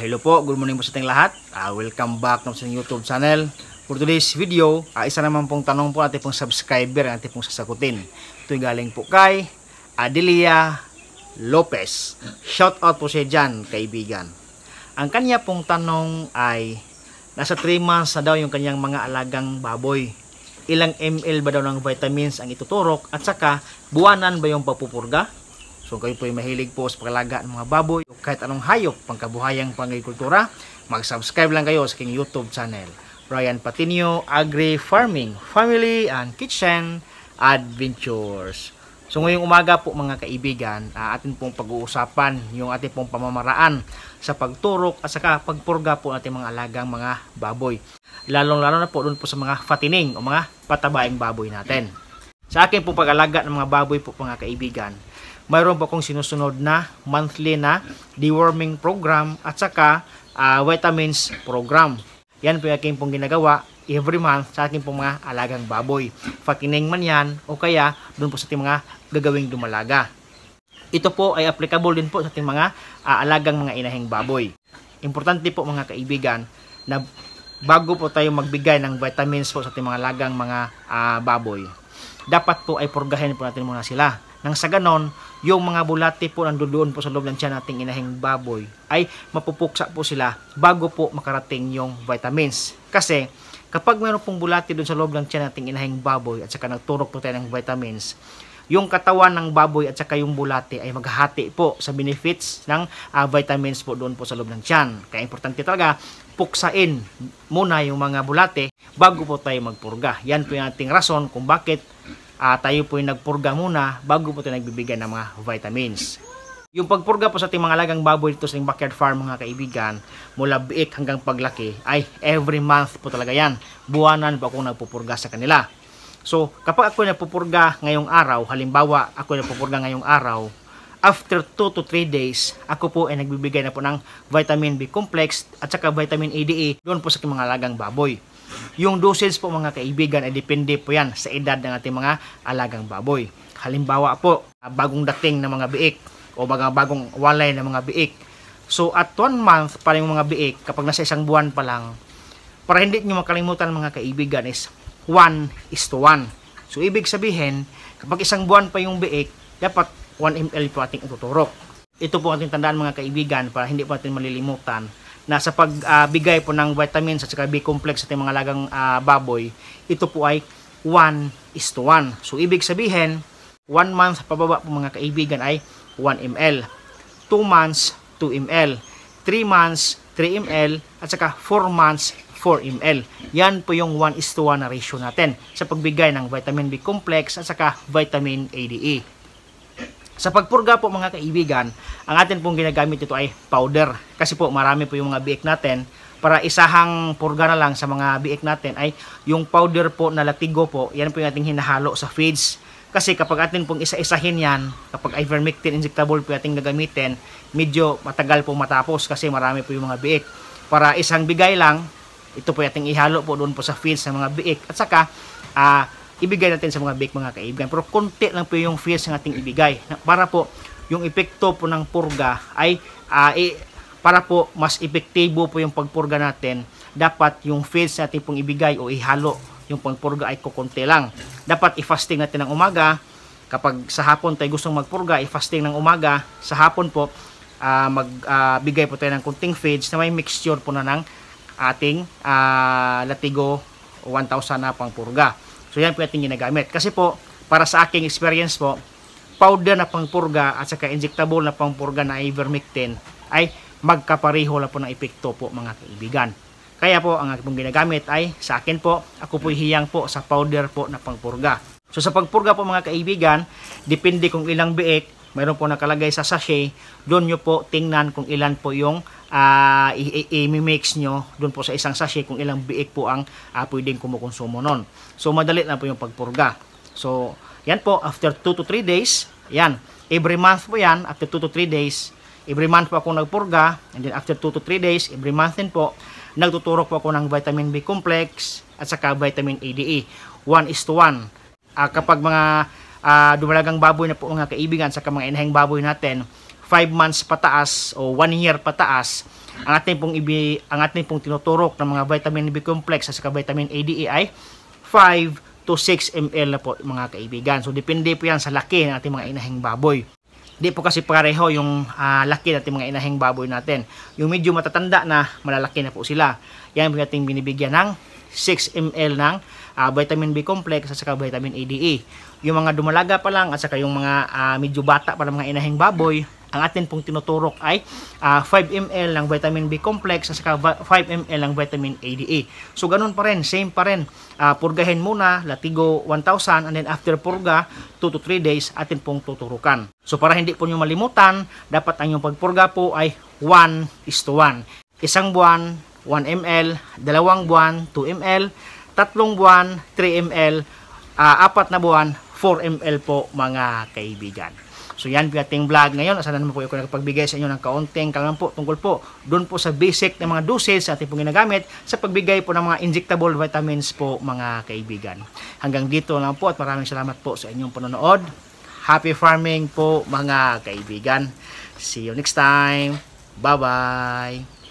Hello po, good morning po sa ating lahat. Welcome back sa YouTube channel. For today's video, isa naman pong tanong po natin pong subscriber ang ating pong sasagutin. Ito'y galing po kay Adelia Lopez. Shout out po siya dyan, kaibigan. Ang kanya pong tanong ay, nasa 3 months na daw yung kanyang mga alagang baboy. Ilang ml ba daw ng vitamins ang ituturok at saka buwanan ba yung papupurga? So kayo po ay mahilig po sa paglaga ng mga baboy o kahit anong hayop pangkabuhayang pang-agrikultura, mag-subscribe lang kayo sa aking YouTube channel. Ryan Patinio, Agri Farming, Family and Kitchen Adventures. So ngayong umaga po mga kaibigan, atin pong pag-uusapan yung ating pong pamamaraan sa pagturok at saka pagpurga po natin mga alagang mga baboy. Lalong-lalo na po doon po sa mga fatining o mga patabaing baboy natin. Sa akin po pag-alaga ng mga baboy po mga kaibigan, mayroon po akong sinusunod na monthly na deworming program at saka vitamins program. Yan po yung aking pong ginagawa every month sa aking pong mga alagang baboy. Fattening man yan o kaya doon po sa ating mga gagawing dumalaga. Ito po ay applicable din po sa ating mga alagang mga inahing baboy. Importante po mga kaibigan na bago po tayo magbigay ng vitamins po sa ating mga alagang mga baboy, dapat po ay purgahin po natin muna sila. Nang sa ganon, yung mga bulate po nandoon po sa loob ng tiyan nating inahing baboy ay mapupuksa po sila bago po makarating yung vitamins. Kasi kapag mayroon pong bulate doon sa loob ng tiyan nating inahing baboy at saka nagturok po tayo ng vitamins, yung katawan ng baboy at saka yung bulate ay maghahati po sa benefits ng vitamins po doon po sa loob ng tiyan. Kaya importante talaga puksain muna yung mga bulate bago po tayo magpurga. Yan po yung ating rason kung bakit tayo po yung nagpurga muna bago po tayo nagbibigay ng mga vitamins. Yung pagpurga po sa ating mga alagang baboy dito sa ating backyard farm mga kaibigan, mula biik hanggang paglaki ay every month po talaga yan. Buwanan po akong nagpupurga sa kanila. So kapag ako nagpupurga ngayong araw, halimbawa ako nagpupurga ngayong araw, after 2 to 3 days, ako po ay nagbibigay na po ng vitamin B complex at saka vitamin A, D, E doon po sa ating mga alagang baboy. Yung dosage po mga kaibigan ay depende po yan sa edad ng ating mga alagang baboy. Halimbawa po, bagong dating ng mga biik o bagong walay ng mga biik. So at 1 month para yung mga biik, kapag nasa 1 buwan pa lang, para hindi nyo makalimutan mga kaibigan is 1:1. So ibig sabihin, kapag 1 buwan pa yung biik, dapat 1 ml po ating ituturok. Ito po ating tandaan mga kaibigan para hindi po natin malilimutan na sa pagbigay po ng vitamins at saka B complex sa ating mga alagang baboy, ito po ay 1:1. So ibig sabihin, 1 month pababa po mga kaibigan ay 1 ml, 2 months 2 ml, 3 months 3 ml at saka 4 months 4 ml. Yan po yung 1:1 na ratio natin sa pagbigay ng vitamin B complex at saka vitamin A, D, E. Sa pagpurga po mga kaibigan, ang atin pong ginagamit ito ay powder. Kasi po marami po yung mga biik natin. Para isahang purga na lang sa mga biik natin ay yung powder po na latigo po, yan po yung ating hinahalo sa feeds. Kasi kapag atin pong isa-isahin yan, kapag ivermectin injectable po ating gagamitin, medyo matagal po matapos kasi marami po yung mga biik. Para isang bigay lang, ito po ating ihalo po doon po sa feeds ng mga biik. At saka, ibigay natin sa mga biik mga kaibigan. Pero konti lang po yung feeds ng ating ibigay. Para po yung epekto po ng purga ay para po mas epektibo po yung pagpurga natin, dapat yung feeds natin pong ibigay o ihalo yung pagpurga ay kukunti lang. Dapat i-fasting natin ng umaga. Kapag sa hapon tayo gustong magpurga, i-fasting ng umaga. Sa hapon po, magbigay po tayo ng kunting feeds na may mixture po na ng ating latigo 1,000 na pangpurga. So yan po ating ginagamit. Kasi po, para sa aking experience po, powder na pangpurga at saka injectable na pangpurga na ivermectin ay magkapareho lang po ng epekto po mga kaibigan. Kaya po, ang aking ginagamit ay sa akin po, ako po hiyang po sa powder po na pangpurga. So sa pagpurga po mga kaibigan, depende kung ilang biik, mayroon po nakalagay sa sachet, doon nyo po tingnan kung ilan po yung i-mix nyo doon po sa isang sachet kung ilang biik po ang pwedeng kumukonsumo nun. So madali na po yung pagpurga. So yan po, after 2 to 3 days, yan, every month po yan, after 2 to 3 days, every month po ako nagpurga, and then after 2 to 3 days, every month din po, nagtuturok po ako ng vitamin B complex at saka vitamin A, D, E. 1:1. Kapag mga dumalagang baboy na po mga kaibigan, saka mga inahing baboy natin, 5 months pataas o 1 year pataas, ang ating pong tinuturok ng mga vitamin B complex at saka vitamin A, D, E ay 5 to 6 ml na po mga kaibigan. So depende po yan sa laki ng ating mga inahing baboy. Di po kasi pareho yung laki ng ating mga inahing baboy natin. Yung medyo matatanda na, malalaki na po sila. Yan po natin binibigyan ng 6 ml ng vitamin B complex at saka vitamin A, D, E. Yung mga dumalaga pa lang at saka yung mga medyo bata pa ng mga inahing baboy, ang atin pong tinuturok ay 5 ml ng vitamin B complex at saka 5 ml ng vitamin A, D, E. So ganun pa rin, same pa rin. Purgahin muna, latigo 1,000, and then after purga, 2 to 3 days, atin pong tuturukan. So para hindi po nyo malimutan, dapat ang yung pagpurga po ay 1:1. Isang buwan, 1 ml, dalawang buwan, 2 ml, tatlong buwan, 3 ml, apat na buwan, 4 ml po mga kaibigan. So yan po ating vlog ngayon. Sana naman po ako nakapagbigay sa inyo ng kaunting kalam po tungkol po doon po sa basic ng mga dosage sa ating pong ginagamit sa pagbigay po ng mga injectable vitamins po mga kaibigan. Hanggang dito lang po at maraming salamat po sa inyong panonood. Happy farming po mga kaibigan. See you next time. Bye-bye.